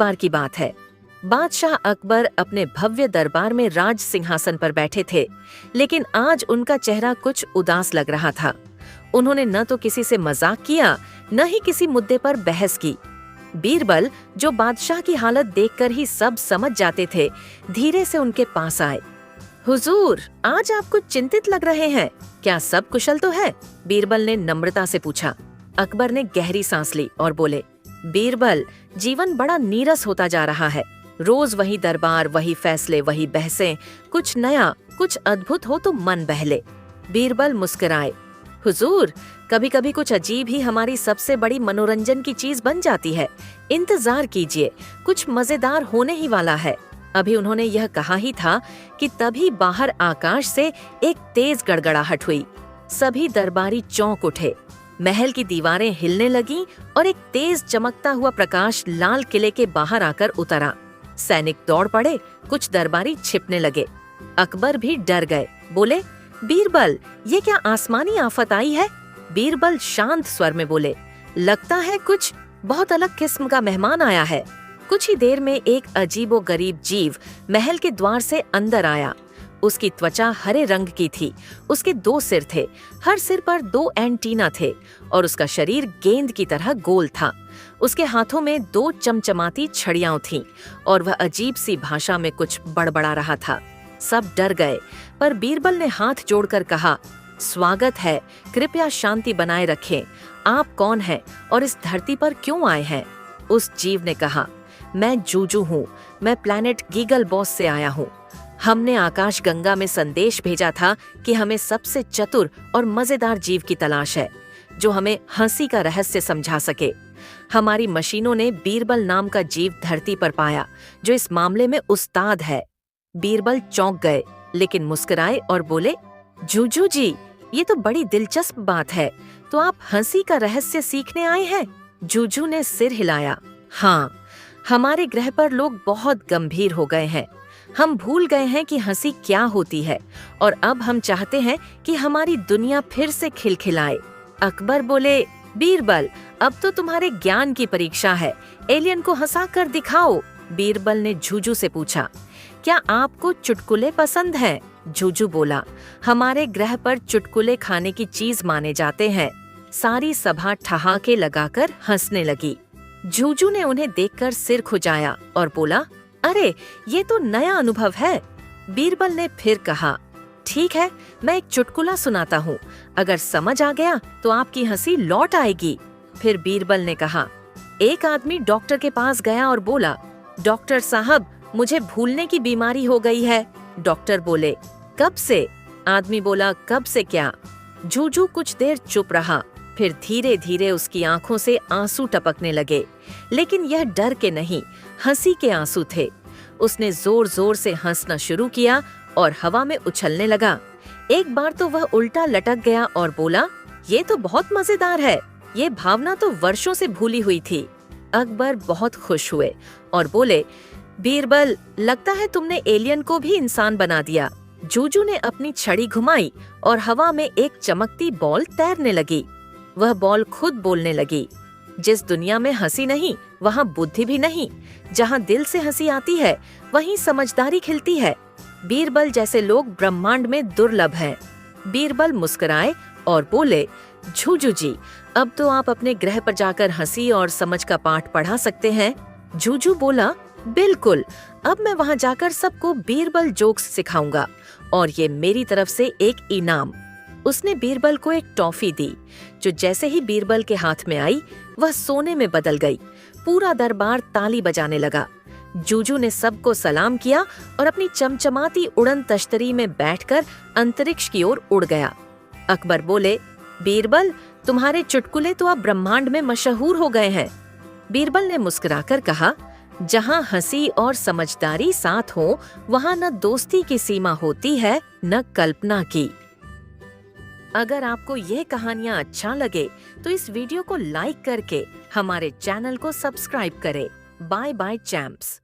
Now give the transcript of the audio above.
बार की बात है। बादशाह अकबर अपने भव्य दरबार में राज सिंहासन पर बैठे थे, लेकिन आज उनका चेहरा कुछ उदास लग रहा था। उन्होंने न तो किसी से मजाक किया, न ही किसी मुद्दे पर बहस की। बीरबल, जो बादशाह की हालत देखकर ही सब समझ जाते थे, धीरे से उनके पास आए। हुजूर, आज आप कुछ चिंतित लग रहे हैं, क्या सब कुशल तो है? बीरबल ने नम्रता से पूछा। अकबर ने गहरी सांस ली और बोले, बीरबल, जीवन बड़ा नीरस होता जा रहा है। रोज वही दरबार, वही फैसले, वही बहसें। कुछ नया, कुछ अद्भुत हो तो मन बहले। बीरबल मुस्कुराए। हुजूर, कभी कभी कुछ अजीब ही हमारी सबसे बड़ी मनोरंजन की चीज बन जाती है। इंतजार कीजिए, कुछ मजेदार होने ही वाला है। अभी उन्होंने यह कहा ही था कि तभी बाहर आकाश से एक तेज गड़गड़ाहट हुई। सभी दरबारी चौंक उठे। महल की दीवारें हिलने लगीं और एक तेज चमकता हुआ प्रकाश लाल किले के बाहर आकर उतरा। सैनिक दौड़ पड़े, कुछ दरबारी छिपने लगे। अकबर भी डर गए। बोले, बीरबल, ये क्या आसमानी आफत आई है? बीरबल शांत स्वर में बोले, लगता है कुछ बहुत अलग किस्म का मेहमान आया है। कुछ ही देर में एक अजीबोगरीब जीव महल के द्वार से अंदर आया। उसकी त्वचा हरे रंग की थी, उसके 2 सिर थे, हर सिर पर 2 एंटीना थे और उसका शरीर गेंद की तरह गोल था। उसके हाथों में 2 चमचमाती छड़ियां थीं और वह अजीब सी भाषा में कुछ बड़बड़ा रहा था। सब डर गए, पर बीरबल ने हाथ जोड़कर कहा, स्वागत है, कृपया शांति बनाए रखें। आप कौन हैं और इस धरती पर क्यों आए हैं? उस जीव ने कहा, मैं जूजू हूँ, मैं प्लैनेट गीगल बॉस से आया हूँ। हमने आकाश गंगा में संदेश भेजा था कि हमें सबसे चतुर और मजेदार जीव की तलाश है, जो हमें हंसी का रहस्य समझा सके। हमारी मशीनों ने बीरबल नाम का जीव धरती पर पाया, जो इस मामले में उस्ताद है। बीरबल चौंक गए, लेकिन मुस्कुराए और बोले, जूजू जी, ये तो बड़ी दिलचस्प बात है। तो आप हंसी का रहस्य सीखने आए हैं? जूजू ने सिर हिलाया। हाँ, हमारे ग्रह पर लोग बहुत गंभीर हो गए हैं। हम भूल गए हैं कि हंसी क्या होती है और अब हम चाहते हैं कि हमारी दुनिया फिर से खिलखिलाए। अकबर बोले, बीरबल, अब तो तुम्हारे ज्ञान की परीक्षा है, एलियन को हंसा कर दिखाओ। बीरबल ने जूजू से पूछा, क्या आपको चुटकुले पसंद हैं? जूजू बोला, हमारे ग्रह पर चुटकुले खाने की चीज माने जाते हैं। सारी सभा ठहाके लगाकर हंसने लगी। जूजू ने उन्हें देखकर सिर खुजाया और बोला, अरे, ये तो नया अनुभव है। बीरबल ने फिर कहा, ठीक है, मैं एक चुटकुला सुनाता हूँ। अगर समझ आ गया तो आपकी हंसी लौट आएगी। फिर बीरबल ने कहा, एक आदमी डॉक्टर के पास गया और बोला, डॉक्टर साहब, मुझे भूलने की बीमारी हो गई है। डॉक्टर बोले, कब से? आदमी बोला, कब से क्या? जूजू कुछ देर चुप रहा, फिर धीरे धीरे उसकी आंखों से आंसू टपकने लगे, लेकिन यह डर के नहीं, हंसी के आंसू थे। उसने जोर जोर से हंसना शुरू किया और हवा में उछलने लगा। एक बार तो वह उल्टा लटक गया और बोला, ये तो बहुत मजेदार है, ये भावना तो वर्षों से भूली हुई थी। अकबर बहुत खुश हुए और बोले, बीरबल, लगता है तुमने एलियन को भी इंसान बना दिया। जूजू ने अपनी छड़ी घुमाई और हवा में एक चमकती बॉल तैरने लगी। वह बॉल खुद बोलने लगी, जिस दुनिया में हंसी नहीं, वहाँ बुद्धि भी नहीं। जहाँ दिल से हंसी आती है, वहीं समझदारी खिलती है। बीरबल जैसे लोग ब्रह्मांड में दुर्लभ हैं। बीरबल मुस्कुराए और बोले, जूजू जी, अब तो आप अपने ग्रह पर जाकर हंसी और समझ का पाठ पढ़ा सकते हैं। जूजू बोला, बिल्कुल, अब मैं वहाँ जाकर सबको बीरबल जोक्स सिखाऊंगा और ये मेरी तरफ से एक इनाम। उसने बीरबल को एक टॉफी दी, जो जैसे ही बीरबल के हाथ में आई, वह सोने में बदल गई। पूरा दरबार ताली बजाने लगा। जूजू ने सबको सलाम किया और अपनी चमचमाती उड़न तश्तरी में बैठकर अंतरिक्ष की ओर उड़ गया। अकबर बोले, बीरबल, तुम्हारे चुटकुले तो अब ब्रह्मांड में मशहूर हो गए हैं। बीरबल ने मुस्कुराकर कहा, जहाँ हंसी और समझदारी साथ हो, वहाँ न दोस्ती की सीमा होती है, न कल्पना की। अगर आपको यह कहानियाँ अच्छा लगे तो इस वीडियो को लाइक करके हमारे चैनल को सब्सक्राइब करें। Bye bye champs.